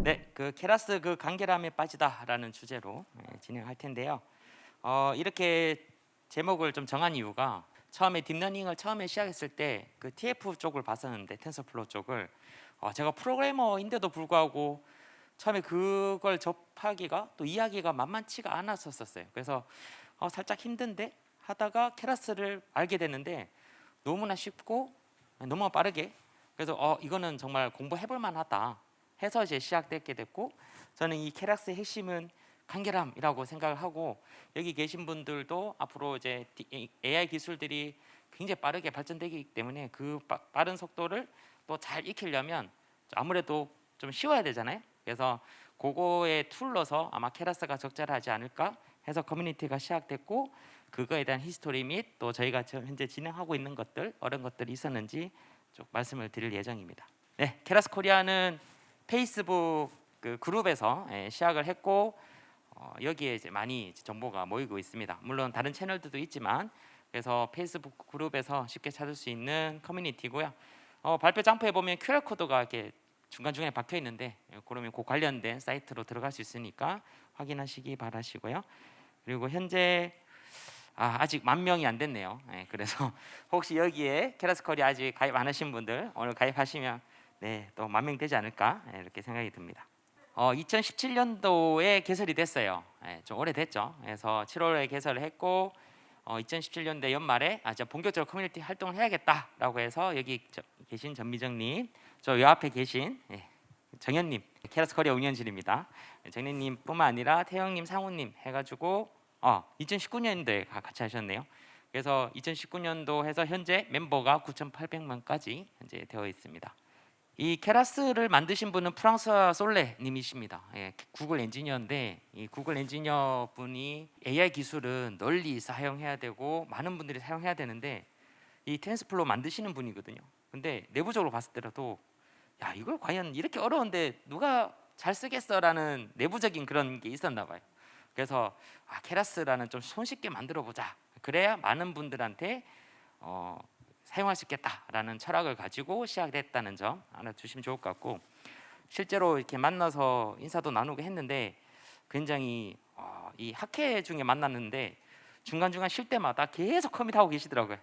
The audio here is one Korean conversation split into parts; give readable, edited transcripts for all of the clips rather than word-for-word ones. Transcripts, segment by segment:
네, 그 케라스 그 간결함에 빠지다라는 주제로 진행할 텐데요. 이렇게 제목을 좀 정한 이유가 처음에 딥러닝을 처음에 시작했을 때 그 TF 쪽을 봤었는데 텐서플로우 쪽을 제가 프로그래머인데도 불구하고 처음에 그걸 접하기가 또 이해하기가 만만치가 않았었어요. 그래서 살짝 힘든데 하다가 케라스를 알게 됐는데 너무나 쉽고 너무 빠르게 그래서 이거는 정말 공부해볼 만하다 해서 이제 시작됐게 됐고 저는 이 케라스의 핵심은 간결함이라고 생각을 하고 여기 계신 분들도 앞으로 이제 AI 기술들이 굉장히 빠르게 발전되기 때문에 그 빠른 속도를 또 잘 익히려면 아무래도 좀 쉬워야 되잖아요. 그래서 그거에 툴로서 아마 케라스가 적절하지 않을까 해서 커뮤니티가 시작됐고 그거에 대한 히스토리 및 또 저희가 현재 진행하고 있는 것들 어떤 것들이 있었는지 좀 말씀을 드릴 예정입니다. 네, 케라스 코리아는 페이스북 그 그룹에서 시작을 했고 여기에 이제 많이 정보가 모이고 있습니다. 물론 다른 채널들도 있지만 그래서 페이스북 그룹에서 쉽게 찾을 수 있는 커뮤니티고요. 발표 장표에 보면 QR 코드가 이렇게 중간중간에 박혀 있는데 그러면 그 관련된 사이트로 들어갈 수 있으니까 확인하시기 바라시고요. 그리고 현재 아직 10,000명이 안 됐네요. 그래서 혹시 여기에 케라스 코리아 아직 가입 안 하신 분들 오늘 가입하시면 또 10,000명 되지 않을까 이렇게 생각이 듭니다. 2017년도에 개설이 됐어요. 좀 오래됐죠. 그래서 7월에 개설을 했고 2017년도 연말에 본격적으로 커뮤니티 활동을 해야겠다라고 해서 여기 계신 전미정님, 저 요 앞에 계신 정현님, 케라스 코리아 운영진입니다. 정현님뿐만 아니라 태영님, 상우님 해가지고 2019년도에 같이 하셨네요. 그래서 2019년도 해서 현재 멤버가 9,800만까지 현재 되어 있습니다. 이 케라스를 만드신 분은 프랑스와 솔레 님이십니다. 구글 엔지니어인데 이 구글 엔지니어 분이 AI 기술은 널리 사용해야 되고 많은 분들이 사용해야 되는데 이 텐스플로우 만드시는 분이거든요. 근데 내부적으로 봤을 때라도 야 이걸 과연 이렇게 어려운데 누가 잘 쓰겠어라는 내부적인 그런 게 있었나 봐요. 그래서 케라스라는 좀 손쉽게 만들어 보자. 그래야 많은 분들한테 사용할 수 있겠다라는 철학을 가지고 시작됐다는 점 알아두시면 좋을 것 같고 실제로 이렇게 만나서 인사도 나누고 했는데 굉장히 이 학회 중에 만났는데 중간중간 쉴 때마다 계속 커밋하고 계시더라고요.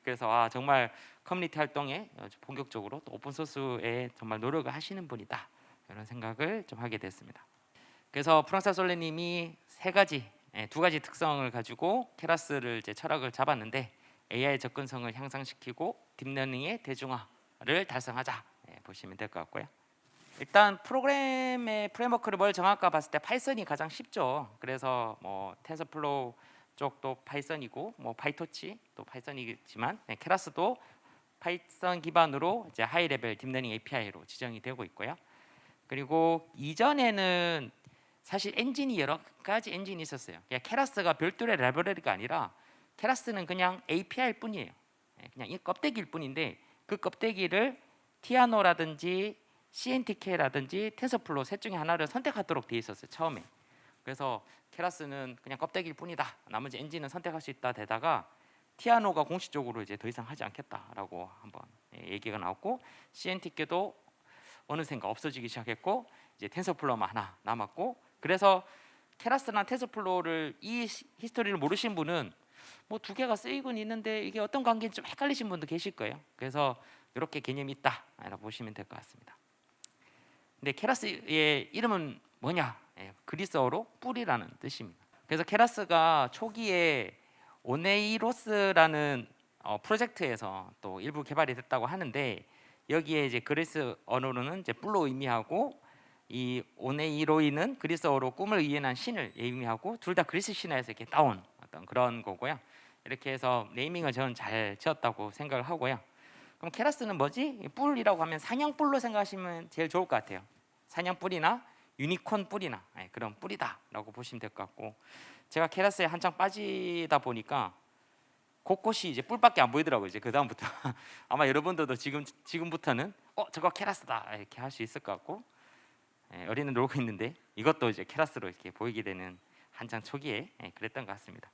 그래서 정말 커뮤니티 활동에 본격적으로 또 오픈소스에 정말 노력을 하시는 분이다 이런 생각을 좀 하게 됐습니다. 그래서 프랑사 솔레님이 두 가지 특성을 가지고 케라스를 이제 철학을 잡았는데 AI 접근성을 향상시키고 딥러닝의 대중화를 달성하자 보시면 될 것 같고요. 일단 프로그램의 프레임워크를 뭘 정할까 봤을 때 파이썬이 가장 쉽죠. 그래서 뭐 텐서플로우 쪽도 파이썬이고 뭐 파이토치 또 파이썬이지만 케라스도 파이썬 기반으로 이제 하이 레벨 딥러닝 API로 지정이 되고 있고요. 그리고 이전에는 사실 엔진이 여러 가지 엔진이 있었어요. 그냥 케라스가 별도의 라이브러리가 아니라 케라스는 그냥 API일 뿐이에요. 그냥 이 껍데기일 뿐인데 그 껍데기를 티아노라든지 CNTK라든지 텐서플로우 셋 중에 하나를 선택하도록 되어 있었어요 처음에. 그래서 케라스는 그냥 껍데기일 뿐이다. 나머지 엔진은 선택할 수 있다 되다가 티아노가 공식적으로 이제 더 이상 하지 않겠다라고 한번 얘기가 나왔고 CNTK도 어느샌가 없어지기 시작했고 이제 텐서플로우만 하나 남았고 그래서 케라스나 텐서플로우를 이 히스토리를 모르신 분은 뭐 두 개가 쓰이곤 있는데 이게 어떤 관계인지 좀 헷갈리신 분도 계실 거예요. 그래서 이렇게 개념이 있다라고 보시면 될 것 같습니다. 근데 케라스의 이름은 뭐냐? 그리스어로 뿔이라는 뜻입니다. 그래서 케라스가 초기에 오네이로스라는 프로젝트에서 또 일부 개발이 됐다고 하는데 여기에 이제 그리스 언어로는 이제 뿔로 의미하고 이 오네이로이는 그리스어로 꿈을 이해한 신을 의미하고 둘 다 그리스 신화에서 이렇게 따온 어떤 그런 거고요. 이렇게 해서 네이밍을 저는 잘 지었다고 생각을 하고요. 그럼 케라스는 뭐지? 뿔이라고 하면 사냥뿔로 생각하시면 제일 좋을 것 같아요. 사냥뿔이나 유니콘 뿔이나 그런 뿔이다라고 보시면 될 것 같고 제가 케라스에 한창 빠지다 보니까 곳곳이 이제 뿔밖에 안 보이더라고요. 이제 그 다음부터 아마 여러분들도 지금부터는 저거 케라스다 이렇게 할 수 있을 것 같고 어린애 놀고 있는데 이것도 이제 케라스로 이렇게 보이게 되는 한창 초기에 그랬던 것 같습니다.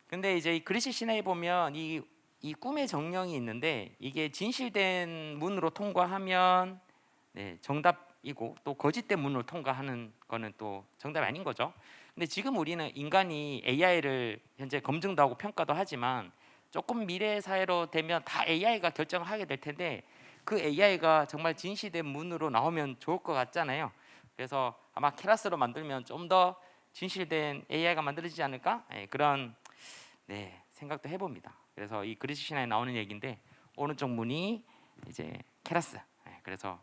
근데 이제 이 그리스 신화에 보면 이 꿈의 정령이 있는데 이게 진실된 문으로 통과하면 정답 정답이고 또 거짓된 문으로 통과하는 거는 또 정답이 아닌 거죠. 근데 지금 우리는 인간이 AI를 현재 검증도 하고 평가도 하지만 조금 미래 사회로 되면 다 AI가 결정을 하게 될 텐데 그 AI가 정말 진실된 문으로 나오면 좋을 것 같잖아요. 그래서 아마 케라스로 만들면 좀 더 진실된 AI가 만들어지지 않을까? 그런 생각도 해봅니다. 그래서 이 그리스 신화에 나오는 얘기인데 오른쪽 문이 이제 케라스. 그래서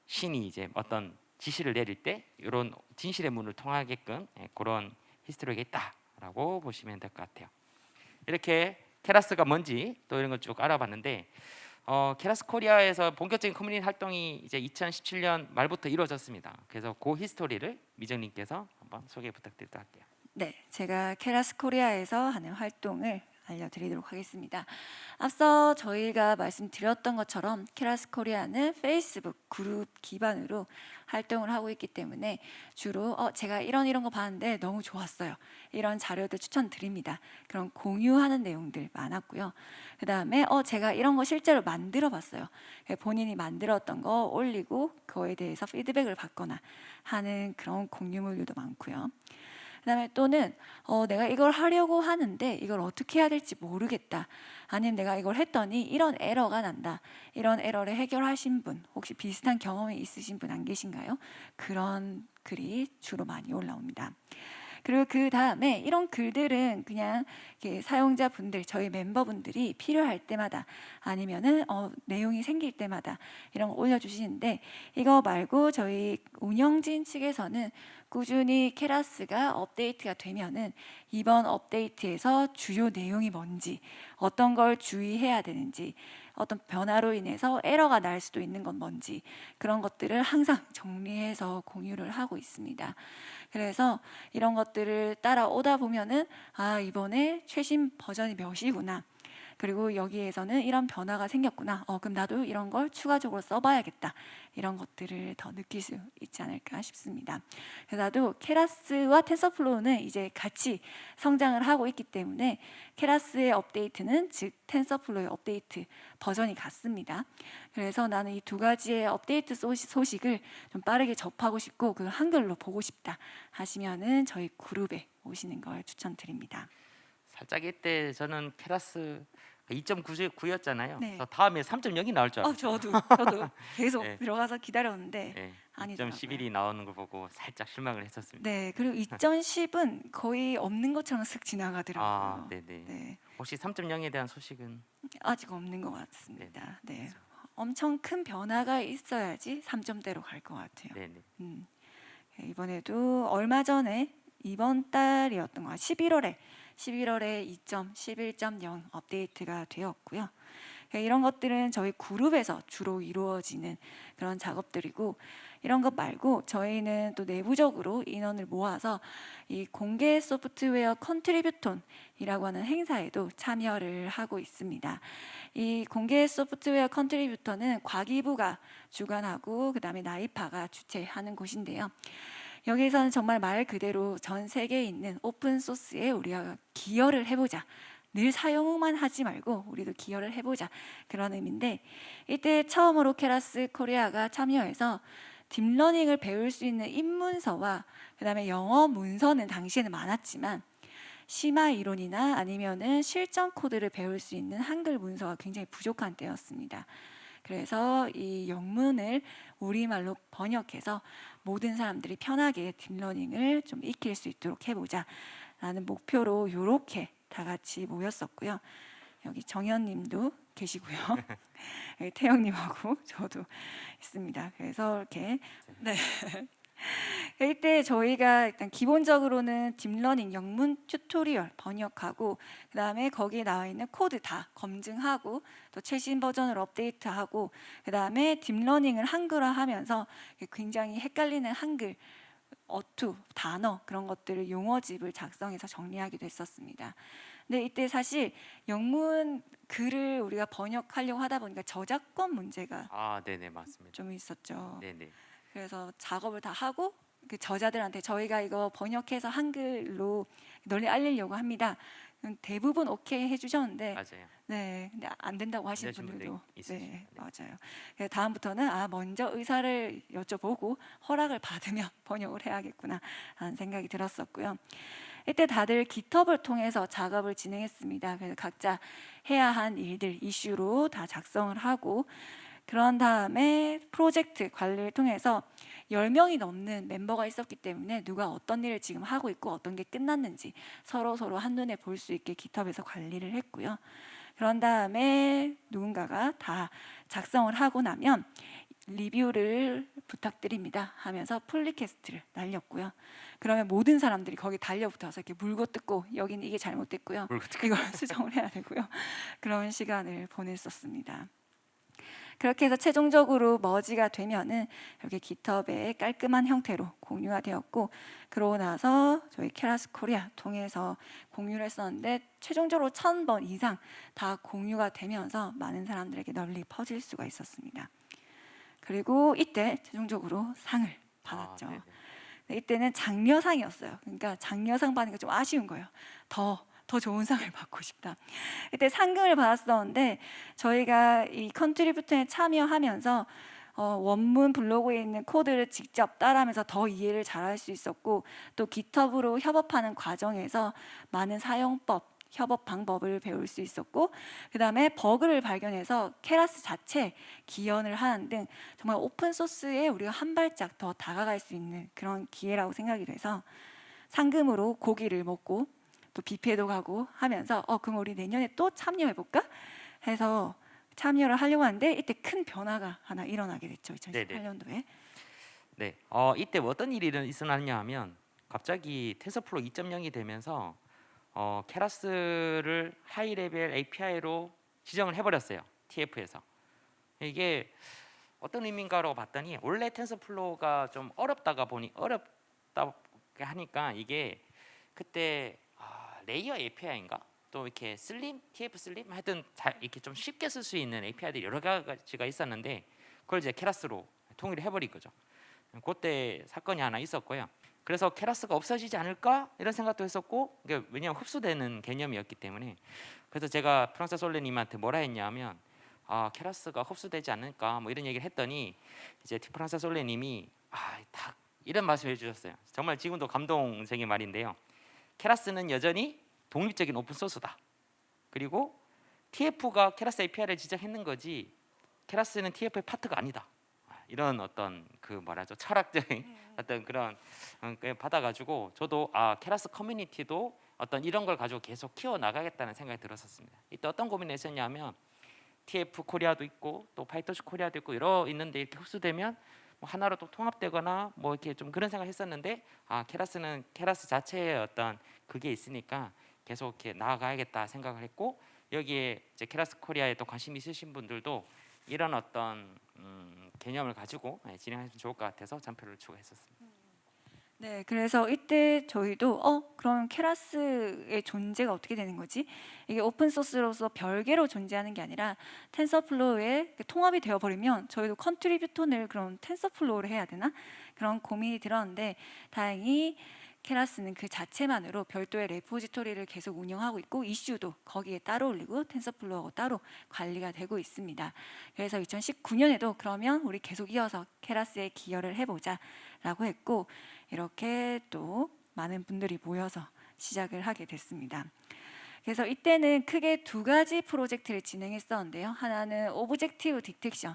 신이 이제 어떤 지시를 내릴 때 이런 진실의 문을 통하게끔 그런 히스토리가 있다라고 보시면 될 것 같아요. 이렇게 케라스가 뭔지 또 이런 걸 쭉 알아봤는데 케라스 코리아에서 본격적인 커뮤니티 활동이 이제 2017년 말부터 이루어졌습니다. 그래서 그 히스토리를 미정님께서 한번 소개 부탁드리도록 할게요. 네, 제가 케라스 코리아에서 하는 활동을 알려드리도록 하겠습니다. 앞서 저희가 말씀드렸던 것처럼 케라스 코리아는 페이스북 그룹 기반으로 활동을 하고 있기 때문에 주로 제가 이런 거 봤는데 너무 좋았어요. 이런 자료들 추천드립니다. 그런 공유하는 내용들 많았고요. 그 다음에 제가 이런 거 실제로 만들어 봤어요. 본인이 만들었던 거 올리고 그거에 대해서 피드백을 받거나 하는 그런 공유물들도 많고요. 그다음에 또는 내가 이걸 하려고 하는데 이걸 어떻게 해야 될지 모르겠다. 아니면 내가 이걸 했더니 이런 에러가 난다. 이런 에러를 해결하신 분, 혹시 비슷한 경험이 있으신 분 안 계신가요? 그런 글이 주로 많이 올라옵니다. 그리고 그 다음에 이런 글들은 그냥 사용자분들, 저희 멤버분들이 필요할 때마다 아니면은 내용이 생길 때마다 이런 거 올려주시는데 이거 말고 저희 운영진 측에서는 꾸준히 케라스가 업데이트가 되면은 이번 업데이트에서 주요 내용이 뭔지, 어떤 걸 주의해야 되는지, 어떤 변화로 인해서 에러가 날 수도 있는 건 뭔지 그런 것들을 항상 정리해서 공유를 하고 있습니다. 그래서 이런 것들을 따라오다 보면은 이번에 최신 버전이 몇이구나. 그리고 여기에서는 이런 변화가 생겼구나. 그럼 나도 이런 걸 추가적으로 써봐야겠다. 이런 것들을 더 느낄 수 있지 않을까 싶습니다. 그래서 나도 케라스와 텐서플로우는 이제 같이 성장을 하고 있기 때문에 케라스의 업데이트는 즉 텐서플로우의 업데이트 버전이 같습니다. 그래서 나는 이 두 가지의 업데이트 소식을 좀 빠르게 접하고 싶고 그 한글로 보고 싶다 하시면은 저희 그룹에 오시는 걸 추천드립니다. 살짝 이때 저는 케라스 2.9였잖아요. 네. 그래서 다음에 3.0이 나올 줄 알았어요. 저도 계속 네. 들어가서 기다렸는데 네. 아니더라고요. 2.11이 나오는 걸 보고 살짝 실망을 했었습니다. 네, 그리고 2010은 거의 없는 것처럼 슥 지나가더라고요. 네네. 네, 혹시 3.0에 대한 소식은 아직 없는 것 같습니다. 네, 엄청 큰 변화가 있어야지 3점대로 갈 것 같아요. 네네. 이번에도 얼마 전에 이번 달이었던 것 같아요. 11월에 2.11.0 업데이트가 되었고요. 이런 것들은 저희 그룹에서 주로 이루어지는 그런 작업들이고 이런 것 말고 저희는 또 내부적으로 인원을 모아서 이 공개 소프트웨어 컨트리뷰톤이라고 하는 행사에도 참여를 하고 있습니다. 이 공개 소프트웨어 컨트리뷰터는 과기부가 주관하고 그다음에 나이파가 주최하는 곳인데요. 여기서는 정말 말 그대로 전 세계에 있는 오픈 소스에 우리가 기여를 해보자. 늘 사용만 하지 말고 우리도 기여를 해보자. 그런 의미인데 이때 처음으로 케라스 코리아가 참여해서 딥러닝을 배울 수 있는 입문서와 그다음에 영어 문서는 당시에는 많았지만 심화 이론이나 아니면은 실전 코드를 배울 수 있는 한글 문서가 굉장히 부족한 때였습니다. 그래서 이 영문을 우리말로 번역해서 모든 사람들이 편하게 딥러닝을 좀 익힐 수 있도록 해보자 라는 목표로 이렇게 다 같이 모였었고요. 여기 정현님도 계시고요. 태영님하고 저도 있습니다. 그래서 이렇게 이때 저희가 일단 기본적으로는 딥러닝 영문 튜토리얼 번역하고 그다음에 거기에 나와 있는 코드 다 검증하고 또 최신 버전으로 업데이트하고 그다음에 딥러닝을 한글화하면서 굉장히 헷갈리는 한글 어투, 단어 그런 것들을 용어집을 작성해서 정리하기도 했었습니다. 근데 이때 사실 영문 글을 우리가 번역하려고 하다 보니까 저작권 문제가 네네 맞습니다. 좀 있었죠. 네네. 그래서 작업을 다 하고 그 저자들한테 저희가 이거 번역해서 한글로 널리 알리려고 합니다. 대부분 오케이 해주셨는데 맞아요. 네, 근데 안 된다고 하시는 되신 분도 분들도 있으시죠. 네, 네. 맞아요. 그래서 다음부터는 먼저 의사를 여쭤보고 허락을 받으면 번역을 해야겠구나 하는 생각이 들었었고요. 이때 다들 깃허브를 통해서 작업을 진행했습니다. 그래서 각자 해야 한 일들 이슈로 다 작성을 하고 그런 다음에 프로젝트 관리를 통해서 10명이 넘는 멤버가 있었기 때문에 누가 어떤 일을 지금 하고 있고 어떤 게 끝났는지 서로 한눈에 볼 수 있게 깃허브에서 관리를 했고요. 그런 다음에 누군가가 다 작성을 하고 나면 리뷰를 부탁드립니다 하면서 풀리캐스트를 날렸고요. 그러면 모든 사람들이 거기 달려붙어서 이렇게 물고 뜯고 여기는 이게 잘못됐고요. 이걸 수정을 해야 되고요. 그런 시간을 보냈었습니다. 그렇게 해서 최종적으로 머지가 되면은 이렇게 깃허브에 깔끔한 형태로 공유가 되었고 그러고 나서 저희 케라스 코리아 통해서 공유를 했었는데 최종적으로 1000번 이상 다 공유가 되면서 많은 사람들에게 널리 퍼질 수가 있었습니다. 그리고 이때 최종적으로 상을 받았죠. 네네. 이때는 장려상이었어요. 그러니까 장려상 받는 게 좀 아쉬운 거예요. 더 좋은 상을 받고 싶다. 이때 상금을 받았었는데 저희가 이 컨트리뷰션에 참여하면서 원문 블로그에 있는 코드를 직접 따라하면서 더 이해를 잘할 수 있었고 또 깃허브로 협업하는 과정에서 많은 사용법 협업 방법을 배울 수 있었고 그 다음에 버그를 발견해서 케라스 자체 기원을 하는 등 정말 오픈 소스에 우리가 한 발짝 더 다가갈 수 있는 그런 기회라고 생각이 돼서 상금으로 고기를 먹고 또 뷔페도 가고 하면서 그럼 우리 내년에 또 참여해볼까? 해서 참여를 하려고 하는데 이때 큰 변화가 하나 일어나게 됐죠. 2018년도에. 네. 이때 어떤 일이 일어났냐 하면 갑자기 텐서플로우 2.0이 되면서 케라스를 하이 레벨 API로 지정을 해버렸어요. TF에서. 이게 어떤 의미인가로 봤더니 원래 텐서플로우가 좀 어렵다 하니까 이게 그때 레이어 API인가 또 이렇게 슬림, TF 슬림 하여튼 이렇게 좀 쉽게 쓸 수 있는 API들이 여러 가지가 있었는데 그걸 이제 케라스로 통일을 해버린 거죠. 그때 사건이 하나 있었고요. 그래서 케라스가 없어지지 않을까 이런 생각도 했었고 왜냐하면 흡수되는 개념이었기 때문에 그래서 제가 프랑스 솔레님한테 뭐라 했냐면 케라스가 흡수되지 않을까 뭐 이런 얘기를 했더니 이제 프랑스 솔레님이 딱 이런 말씀을 해주셨어요. 정말 지금도 감동적인 말인데요. 케라스는 여전히 독립적인 오픈 소스다. 그리고 TF가 케라스 API를 지정했는 거지 케라스는 TF의 파트가 아니다. 이런 어떤 철학적인 어떤 그런 받아가지고 저도 케라스 커뮤니티도 어떤 이런 걸 가지고 계속 키워 나가겠다는 생각이 들었었습니다. 이때 어떤 고민을 했었냐면 TF 코리아도 있고 또 파이토시 코리아도 있고 여러 있는데 이렇게 흡수되면 뭐 하나로 또 통합되거나 뭐 이렇게 좀 그런 생각을 했었는데 케라스는 케라스 자체의 어떤 그게 있으니까 계속 이렇게 나아가야겠다 생각을 했고 여기에 이제 케라스 코리아에 또 관심 있으신 분들도 이런 어떤 개념을 가지고 진행하시면 좋을 것 같아서 잔표를 추가했었습니다. 네, 그래서 이때 저희도 그럼 케라스의 존재가 어떻게 되는 거지? 이게 오픈 소스로서 별개로 존재하는 게 아니라 텐서플로우에 통합이 되어 버리면 저희도 컨트리뷰턴을 그럼 텐서플로우를 해야 되나? 그런 고민이 들었는데 다행히 케라스는 그 자체만으로 별도의 레포지토리를 계속 운영하고 있고 이슈도 거기에 따로 올리고 텐서플로우하고 따로 관리가 되고 있습니다. 그래서 2019년에도 그러면 우리 계속 이어서 케라스에 기여를 해보자 라고 했고 이렇게 또 많은 분들이 모여서 시작을 하게 됐습니다. 그래서 이때는 크게 두 가지 프로젝트를 진행했었는데요. 하나는 오브젝티브 디텍션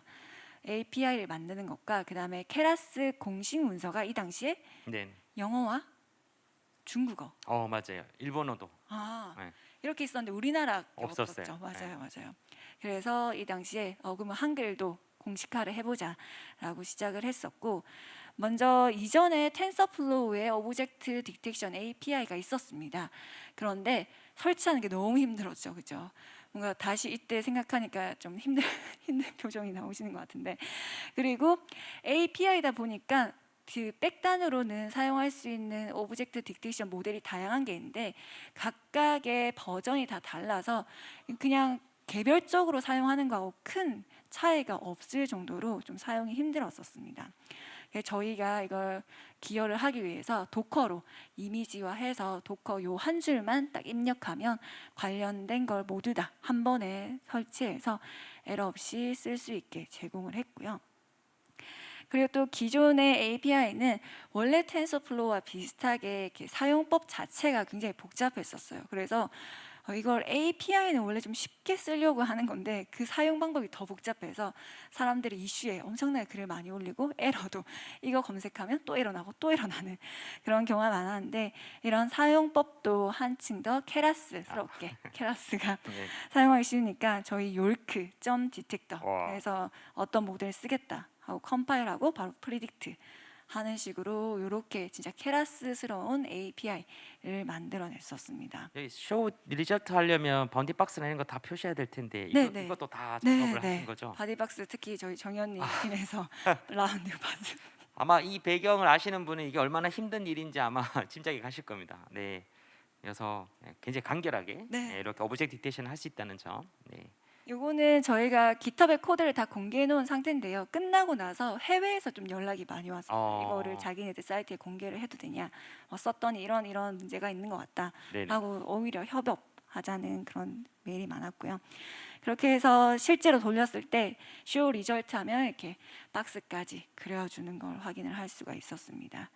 API를 만드는 것과 그 다음에 케라스 공식 문서가 이 당시에 네. 영어와 중국어. 맞아요. 일본어도. 네. 이렇게 있었는데 우리나라 없었어요. 없었죠. 맞아요. 그래서 이 당시에 그러면 한글도 공식화를 해보자라고 시작을 했었고 먼저 이전에 텐서플로우에 오브젝트 디텍션 API가 있었습니다. 그런데 설치하는 게 너무 힘들었죠, 그죠? 뭔가 다시 이때 생각하니까 좀 힘든 표정이 나오시는 것 같은데 그리고 API다 보니까 그 백단으로는 사용할 수 있는 오브젝트 디텍션 모델이 다양한 게 있는데 각각의 버전이 다 달라서 그냥 개별적으로 사용하는 거하고 큰 차이가 없을 정도로 좀 사용이 힘들었었습니다. 저희가 이걸 기여를 하기 위해서 도커로 이미지화해서 도커 요 한 줄만 딱 입력하면 관련된 걸 모두 다 한 번에 설치해서 에러 없이 쓸 수 있게 제공을 했고요. 그리고 또 기존의 API는 원래 텐서플로우와 비슷하게 이렇게 사용법 자체가 굉장히 복잡했었어요. 그래서 이걸 API는 원래 좀 쉽게 쓰려고 하는 건데 그 사용 방법이 더 복잡해서 사람들이 이슈에 엄청나게 글을 많이 올리고 에러도 이거 검색하면 또 에러 나고 또 에러 나는 그런 경우가 많았는데 이런 사용법도 한층 더 케라스스럽게 케라스가 네. 사용하기 쉬우니까 저희 york detector 와. 그래서 어떤 모델을 쓰겠다 하고 컴파일하고 바로 프리딕트 하는 식으로 이렇게 진짜 케라스스러운 API를 만들어냈었습니다. 여기 쇼 리절트 하려면 바운디 박스나 이런 거 다 표시해야 될 텐데 네, 네. 이것도 다 네, 작업을 네. 하신 거죠? 바디박스 특히 저희 정현님 팀에서 라운드 받은. 아마 이 배경을 아시는 분은 이게 얼마나 힘든 일인지 아마 짐작이 가실 겁니다. 네. 그래서 굉장히 간결하게 네. 이렇게 오브젝트 디텍션을 할 수 있다는 점. 네. 요거는 저희가 깃허브에 코드를 다 공개해 놓은 상태인데요. 끝나고 나서 해외에서 좀 연락이 많이 왔어요. 이거를 자기네들 사이트에 공개를 해도 되냐? 썼더니 이런 문제가 있는 것 같다 네네. 하고 오히려 협업하자는 그런 메일이 많았고요. 그렇게 해서 실제로 돌렸을 때 쇼 리절트 하면 이렇게 박스까지 그려주는 걸 확인을 할 수가 있었습니다.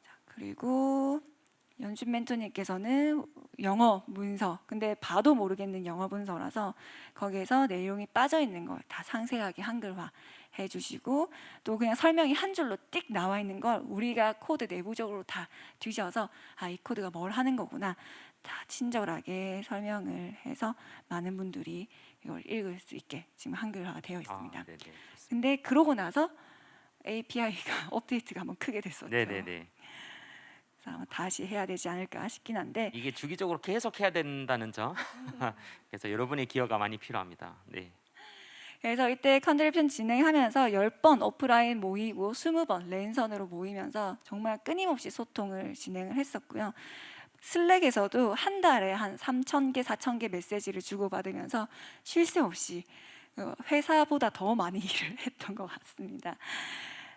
자, 그리고 연준 멘토님께서는 영어 문서, 근데 봐도 모르겠는 영어 문서라서 거기에서 내용이 빠져 있는 걸 다 상세하게 한글화 해주시고 또 그냥 설명이 한 줄로 띡 나와 있는 걸 우리가 코드 내부적으로 다 뒤져서 이 코드가 뭘 하는 거구나 다 친절하게 설명을 해서 많은 분들이 이걸 읽을 수 있게 지금 한글화가 되어 있습니다. 네네. 좋습니다. 근데 그러고 나서 API가 업데이트가 한번 크게 됐었죠. 네네네. 그래서 아마 다시 해야 되지 않을까 싶긴 한데 이게 주기적으로 계속 해야 된다는 점. 그래서 여러분의 기여가 많이 필요합니다. 네. 그래서 이때 컨트리뷰션 진행하면서 10번 오프라인 모이고 20번 랜선으로 모이면서 정말 끊임없이 소통을 진행을 했었고요. 슬랙에서도 한 달에 한 3,000개, 4,000개 메시지를 주고받으면서 쉴 새 없이 회사보다 더 많이 일을 했던 것 같습니다.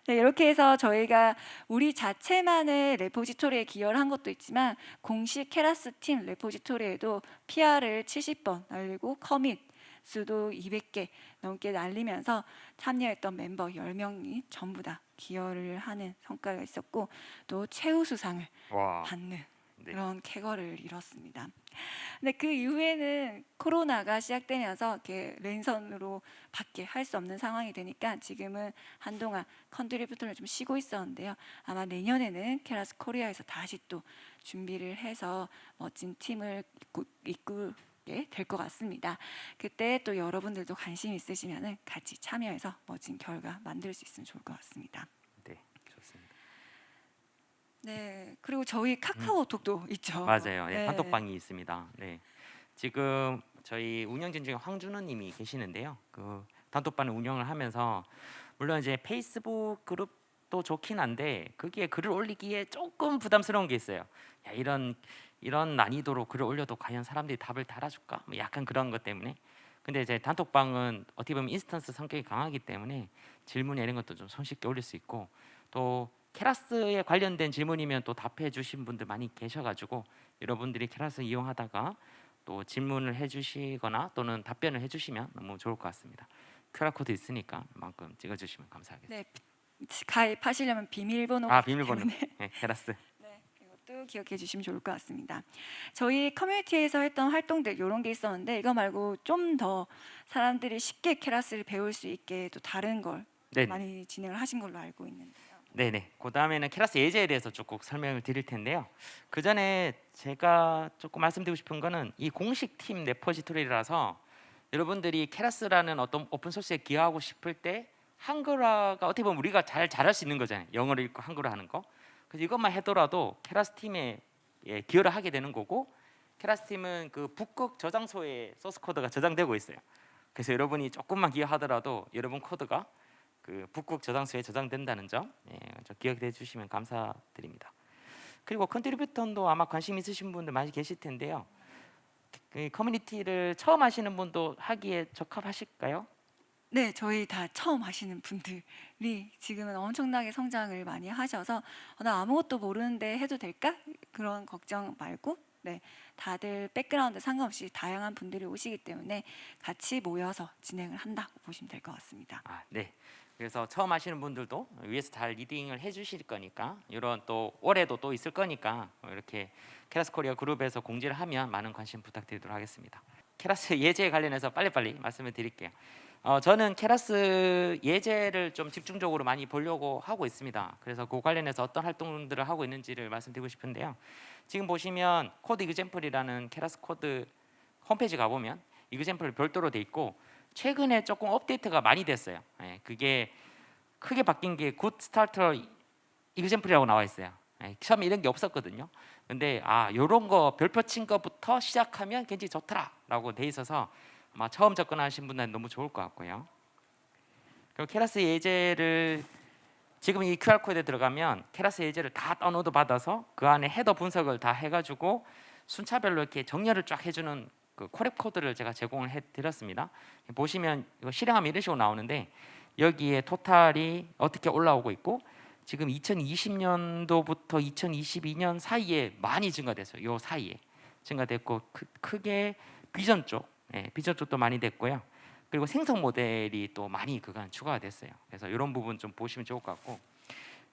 네, 이렇게 해서 저희가 우리 자체만의 레포지토리에 기여를 한 것도 있지만 공식 케라스 팀 레포지토리에도 PR을 70번 날리고 커밋 수도 200개 넘게 날리면서 참여했던 멤버 10명이 전부 다 기여를 하는 성과가 있었고 또 최우수상을 와. 받는 네. 그런 쾌거를 이뤘습니다. 근데 그 이후에는 코로나가 시작되면서 이렇게 랜선으로 밖에 할 수 없는 상황이 되니까 지금은 한동안 컨트리뷰터를 좀 쉬고 있었는데요. 아마 내년에는 케라스 코리아에서 다시 또 준비를 해서 멋진 팀을 이끌게 될 것 같습니다. 그때 또 여러분들도 관심 있으시면 같이 참여해서 멋진 결과 만들 수 있으면 좋을 것 같습니다. 네. 좋습니다. 네, 그리고 저희 카카오톡도 있죠. 맞아요. 네. 네. 단톡방이 있습니다. 네. 지금 저희 운영진 중에 황준호님이 계시는데요. 그 단톡방을 운영을 하면서 물론 이제 페이스북 그룹도 좋긴 한데 거기에 글을 올리기에 조금 부담스러운 게 있어요. 야, 이런 난이도로 글을 올려도 과연 사람들이 답을 달아줄까? 뭐 약간 그런 것 때문에. 근데 이제 단톡방은 어떻게 보면 인스턴스 성격이 강하기 때문에 질문 이런 것도 좀 손쉽게 올릴 수 있고 또 케라스에 관련된 질문이면 또 답해 주신 분들 많이 계셔가지고 여러분들이 케라스 이용하다가 또 질문을 해주시거나 또는 답변을 해주시면 너무 좋을 것 같습니다. QR 코드 있으니까 만큼 찍어주시면 감사하겠습니다. 네, 가입하시려면 비밀번호 비밀번호. 때문에 네, 케라스. 네, 이것도 기억해 주시면 좋을 것 같습니다. 저희 커뮤니티에서 했던 활동들 이런 게 있었는데 이거 말고 좀 더 사람들이 쉽게 케라스를 배울 수 있게 또 다른 걸 네. 많이 진행을 하신 걸로 알고 있는데요. 네네. 그 다음에는 케라스 예제에 대해서 조금 설명을 드릴 텐데요. 그 전에 제가 조금 말씀드리고 싶은 거는 이 공식 팀 레포지토리라서 여러분들이 케라스라는 어떤 오픈 소스에 기여하고 싶을 때 한글화가 어떻게 보면 우리가 잘할 수 있는 거잖아요. 영어를 읽고 한글화 하는 거. 그래서 이것만 하더라도 케라스 팀에 기여를 하게 되는 거고 케라스 팀은 그 북극 저장소에 소스 코드가 저장되고 있어요. 그래서 여러분이 조금만 기여하더라도 여러분 코드가 그 북극 저장소에 저장된다는 점 기억해 주시면 감사드립니다. 그리고 컨트리뷰턴도 아마 관심 있으신 분들 많이 계실 텐데요. 그 커뮤니티를 처음 하시는 분도 하기에 적합하실까요? 네, 저희 다 처음 하시는 분들이 지금은 엄청나게 성장을 많이 하셔서 나 아무것도 모르는데 해도 될까? 그런 걱정 말고 네, 다들 백그라운드 상관없이 다양한 분들이 오시기 때문에 같이 모여서 진행을 한다고 보시면 될 것 같습니다. 아, 네. 그래서 처음 하시는 분들도 위에서 잘 리딩을 해주실 거니까 이런 또 올해도 또 있을 거니까 이렇게 케라스 코리아 그룹에서 공지를 하면 많은 관심 부탁드리도록 하겠습니다. 케라스 예제 관련해서 빨리빨리 말씀을 드릴게요. 저는 케라스 예제를 좀 집중적으로 많이 보려고 하고 있습니다. 그래서 그 관련해서 어떤 활동들을 하고 있는지를 말씀드리고 싶은데요. 지금 보시면 코드 이그젬플이라는 케라스 코드 홈페이지 가보면 이그젬플 별도로 돼 있고 최근에 조금 업데이트가 많이 됐어요. 예, 그게 크게 바뀐 게 굿 스타터 이그젬플이라고 나와 있어요. 예, 처음에 이런 게 없었거든요. 근데 요런 거 별표 친 거부터 시작하면 굉장히 좋더라라고 돼 있어서 아마 처음 접근하신 분들은 너무 좋을 것 같고요. 그리고 케라스 예제를 지금 이 QR 코드에 들어가면 케라스 예제를 다 다운로드 받아서 그 안에 헤더 분석을 다 해가지고 순차별로 이렇게 정렬을 쫙 해주는 그 콜앱 코드를 제가 제공을 해드렸습니다. 보시면 이거 실행하면 이런 식으로 나오는데 여기에 토탈이 어떻게 올라오고 있고 지금 2020년도부터 2022년 사이에 많이 증가됐어요. 요 사이에 증가됐고 크게 비전 쪽, 비전 쪽도 많이 됐고요. 그리고 생성 모델이 또 많이 그간 추가가 됐어요. 그래서 이런 부분 좀 보시면 좋을 것 같고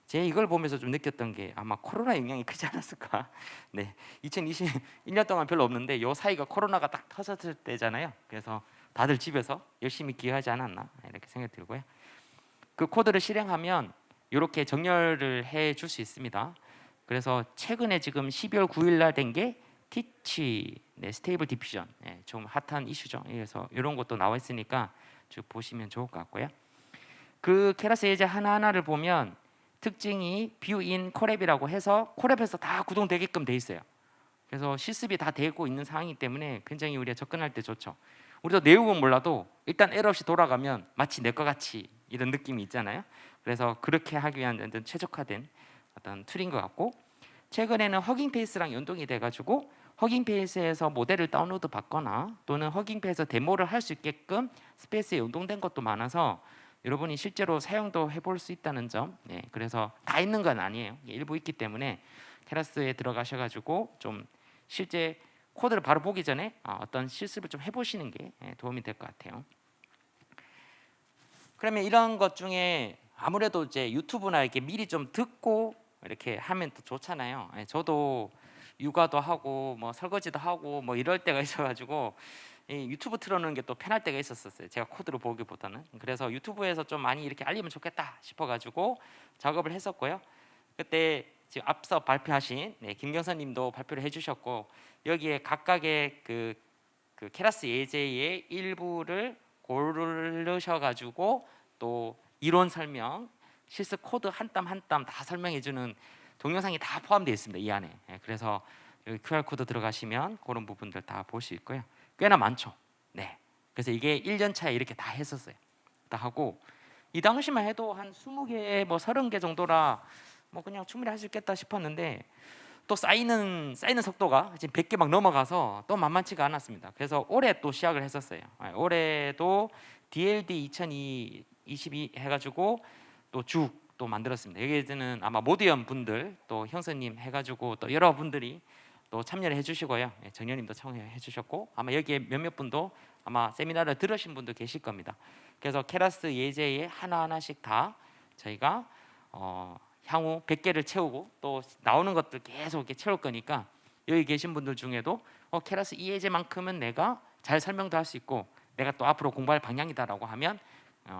제 이걸 보면서 좀 느꼈던 게 아마 코로나 영향이 크지 않았을까. 네, 2021년 동안 별로 없는데 요 사이가 코로나가 딱 터졌을 때잖아요. 그래서 다들 집에서 열심히 기여하지 않았나 이렇게 생각이 들고요. 그 코드를 실행하면 이렇게 정렬을 해줄 수 있습니다. 그래서 최근에 지금 12월 9일 날 된 게 티치 스테이블 디퓨전 좀 핫한 이슈죠. 그래서 이런 것도 나와 있으니까 쭉 보시면 좋을 것 같고요. 그 케라스 예제 하나하나를 보면 특징이 뷰인 콜앱이라고 해서 콜앱에서 다 구동되게끔 돼 있어요. 그래서 실습이 다 되고 있는 상황이기 때문에 굉장히 우리가 접근할 때 좋죠. 우리도 내용은 몰라도 일단 에러 없이 돌아가면 마치 내 것 같이 이런 느낌이 있잖아요. 그래서 그렇게 하기 위한 어떤 최적화된 어떤 툴인 것 같고 최근에는 허깅 페이스랑 연동이 돼가지고 허깅 페이스에서 모델을 다운로드 받거나 또는 허깅 페이스에서 데모를 할 수 있게끔 스페이스에 연동된 것도 많아서 여러분이 실제로 사용도 해볼 수 있다는 점. 그래서 다 있는 건 아니에요. 일부 있기 때문에 케라스에 들어가셔가지고 좀 실제 코드를 바로 보기 전에 어떤 실습을 좀 해보시는 게 도움이 될 것 같아요. 그러면 이런 것 중에 아무래도 이제 유튜브나 이렇게 미리 좀 듣고 이렇게 하면 또 좋잖아요. 저도 육아도 하고 뭐 설거지도 하고 뭐 이럴 때가 있어가지고 이 유튜브 틀어놓는 게 또 편할 때가 있었어요. 제가 코드로 보기보다는. 그래서 유튜브에서 좀 많이 이렇게 알리면 좋겠다 싶어가지고 작업을 했었고요. 그때 지금 앞서 발표하신 김경선님도 발표를 해주셨고 여기에 각각의 그 케라스 예제의 일부를 고르셔가지고 또 이론 설명, 실습 코드 한 땀 한 땀 다 설명해주는 동영상이 다 포함되어 있습니다. 이 안에. 그래서 여기 QR 코드 들어가시면 그런 부분들 다 볼 수 있고요. 꽤나 많죠. 네. 그래서 이게 1년 차에 이렇게 다 했었어요. 다 하고 이 당시만 해도 한 20개, 뭐 30개 정도라 뭐 그냥 충분히 할 수 있겠다 싶었는데 또 쌓이는 속도가 지금 100개 막 넘어가서 또 만만치가 않았습니다. 그래서 올해 또 시작을 했었어요. 올해도 DLD 2022 해가지고 또 쭉 또 만들었습니다. 여기에는 아마 모디언 분들 또 형사님 해가지고 또 여러 분들이 또 참여를 해주시고요. 정현님도 참여해 주셨고 아마 여기에 몇몇 분도 아마 세미나를 들으신 분도 계실 겁니다. 그래서 케라스 예제에 하나하나씩 다 저희가 향후 100개를 채우고 또 나오는 것들 계속 이렇게 채울 거니까 여기 계신 분들 중에도 케라스 이 예제만큼은 내가 잘 설명도 할 수 있고 내가 또 앞으로 공부할 방향이다라고 하면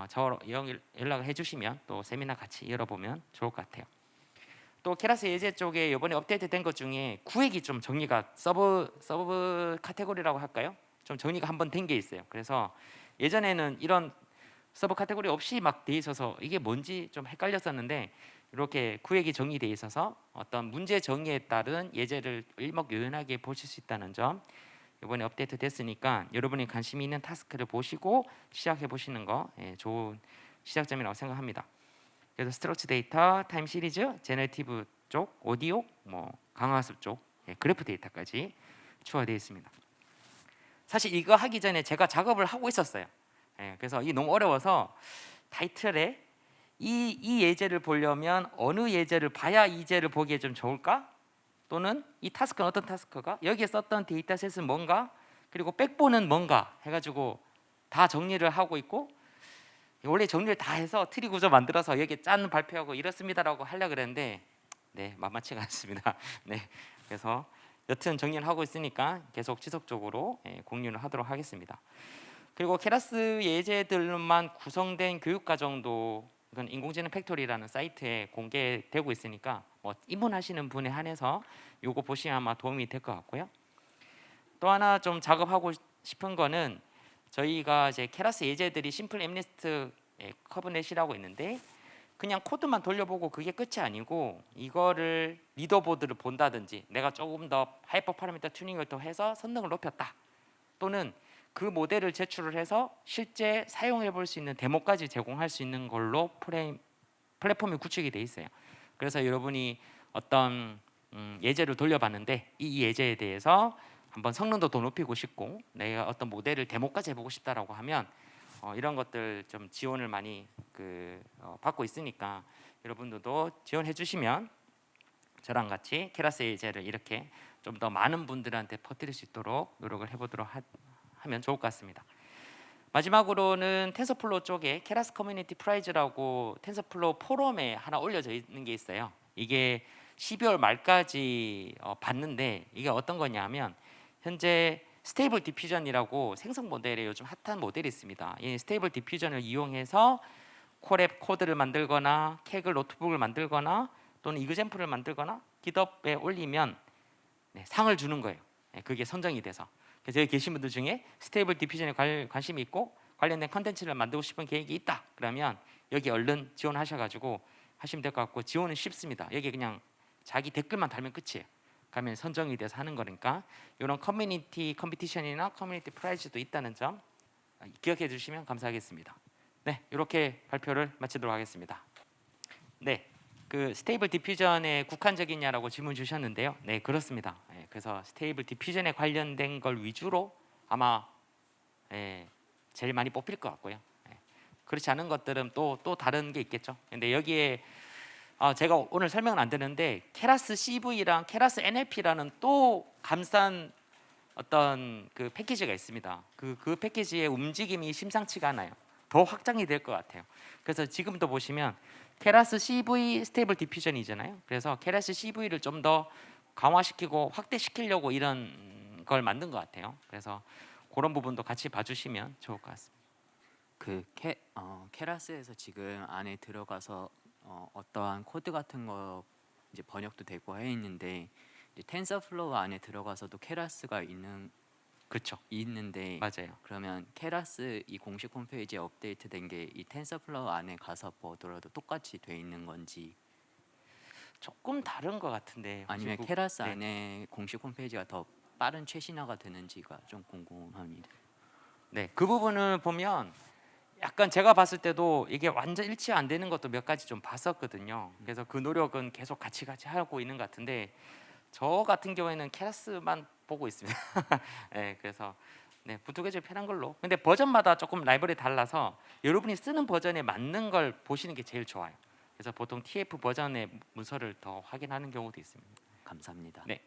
저 연락을 해주시면 또 세미나 같이 열어보면 좋을 것 같아요. 또 케라스 예제 쪽에 이번에 업데이트된 것 중에 구획이 좀 정리가 서브 카테고리라고 할까요? 좀 정리가 한번 된 게 있어요. 그래서 예전에는 이런 서브 카테고리 없이 막 돼 있어서 이게 뭔지 좀 헷갈렸었는데 이렇게 구획이 정리돼 있어서 어떤 문제 정의에 따른 예제를 일목요연하게 보실 수 있다는 점 이번에 업데이트 됐으니까 여러분이 관심 있는 타스크를 보시고 시작해 보시는 거 좋은 시작점이라고 생각합니다. 그래서 스트럭처 데이터, 타임 시리즈, 제너레이티브 쪽, 오디오, 뭐 강화학습 쪽, 그래프 데이터까지 추가되어 있습니다. 사실 이거 하기 전에 제가 작업을 하고 있었어요. 예, 그래서 이 너무 어려워서 타이틀에 이 예제를 보려면 어느 예제를 봐야 이 예제를 보기에 좀 좋을까? 또는 이 타스크는 어떤 타스크가? 여기에 썼던 데이터셋은 뭔가? 그리고 백본은 뭔가? 해가지고 다 정리를 하고 있고 원래 정리를 다 해서 트리 구조 만들어서 여기 짠 발표하고 이렇습니다라고 하려고 그랬는데 네 만만치가 않습니다. 네 그래서 여튼 정리를 하고 있으니까 계속 지속적으로 공유를 하도록 하겠습니다. 그리고 케라스 예제들만 구성된 교육과정도 이건 인공지능 팩토리라는 사이트에 공개되고 있으니까 뭐 입문하시는 분에 한해서 요거 보시면 아마 도움이 될 것 같고요. 또 하나 좀 작업하고 싶은 거는 저희가 이제 케라스 예제들이 심플 엠니스트 커브넷이라고 있는데 그냥 코드만 돌려보고 그게 끝이 아니고 이거를 리더보드를 본다든지 내가 조금 더 하이퍼 파라미터 튜닝을 더 해서 성능을 높였다 또는 그 모델을 제출을 해서 실제 사용해 볼 수 있는 데모까지 제공할 수 있는 걸로 플랫폼이 구축이 돼 있어요. 그래서 여러분이 어떤 예제를 돌려봤는데 이 예제에 대해서 한번 성능도 더 높이고 싶고 내가 어떤 모델을 데모까지 해보고 싶다라고 하면 이런 것들 좀 지원을 많이 받고 있으니까 여러분들도 지원해 주시면 저랑 같이 케라스 예제를 이렇게 좀 더 많은 분들한테 퍼뜨릴 수 있도록 노력을 해보도록 하면 좋을 것 같습니다. 마지막으로는 텐서플로우 쪽에 케라스 커뮤니티 프라이즈라고 텐서플로우 포럼에 하나 올려져 있는 게 있어요. 이게 12월 말까지 봤는데 이게 어떤 거냐면 현재 스테이블 디퓨전이라고 생성 모델에 요즘 핫한 모델이 있습니다. 이 스테이블 디퓨전을 이용해서 콜앱 코드를 만들거나 캐글 노트북을 만들거나 또는 이그젠플을 만들거나 깃허브에 올리면 상을 주는 거예요. 그게 선정이 돼서. 그래서 여기 계신 분들 중에 스테이블 디퓨전에 관심이 있고 관련된 컨텐츠를 만들고 싶은 계획이 있다. 그러면 여기 얼른 지원하셔가지고 하시면 될 것 같고 지원은 쉽습니다. 여기 그냥 자기 댓글만 달면 끝이에요. 가면 선정이 돼서 하는 거니까 이런 커뮤니티 컴피티션이나 커뮤니티 프라이즈도 있다는 점 기억해 주시면 감사하겠습니다. 네, 이렇게 발표를 마치도록 하겠습니다. 네, 그 스테이블 디퓨전에 국한적이냐라고 질문 주셨는데요. 네, 그렇습니다. 그래서 스테이블 디퓨전에 관련된 걸 위주로 아마 제일 많이 뽑힐 것 같고요. 그렇지 않은 것들은 또 다른 게 있겠죠. 근데 여기에 제가 오늘 설명은 안 드는데 케라스 CV랑 케라스 NLP라는 또 감싼 어떤 그 패키지가 있습니다. 그 패키지의 움직임이 심상치가 않아요. 더 확장이 될 것 같아요. 그래서 지금도 보시면 케라스 CV 스테이블 디퓨전이잖아요. 그래서 케라스 CV를 좀 더 강화시키고 확대시키려고 이런 걸 만든 것 같아요. 그래서 그런 부분도 같이 봐주시면 좋을 것 같습니다. 케라스에서 지금 안에 들어가서 어떠한 코드 같은 거 이제 번역도 되고 해 있는데 이제 텐서플로우 안에 들어가서도 케라스가 그렇죠. 있는데 맞아요. 그러면 케라스 이 공식 홈페이지에 업데이트된 게 이 텐서플로우 안에 가서 보더라도 똑같이 돼 있는 건지 조금 다른 것 같은데 아니면 혹시 케라스 네. 안에 공식 홈페이지가 더 빠른 최신화가 되는지가 좀 궁금합니다. 네, 그 부분을 보면 약간 제가 봤을 때도 이게 완전 일치 안 되는 것도 몇 가지 좀 봤었거든요. 그래서 그 노력은 계속 같이 하고 있는 것 같은데 저 같은 경우에는 케라스만 보고 있습니다. 네, 그래서 부득이하게 편한 걸로. 근데 버전마다 조금 라이브러리 달라서 여러분이 쓰는 버전에 맞는 걸 보시는 게 제일 좋아요. 그래서 보통 TF 버전의 문서를 더 확인하는 경우도 있습니다. 감사합니다. 네.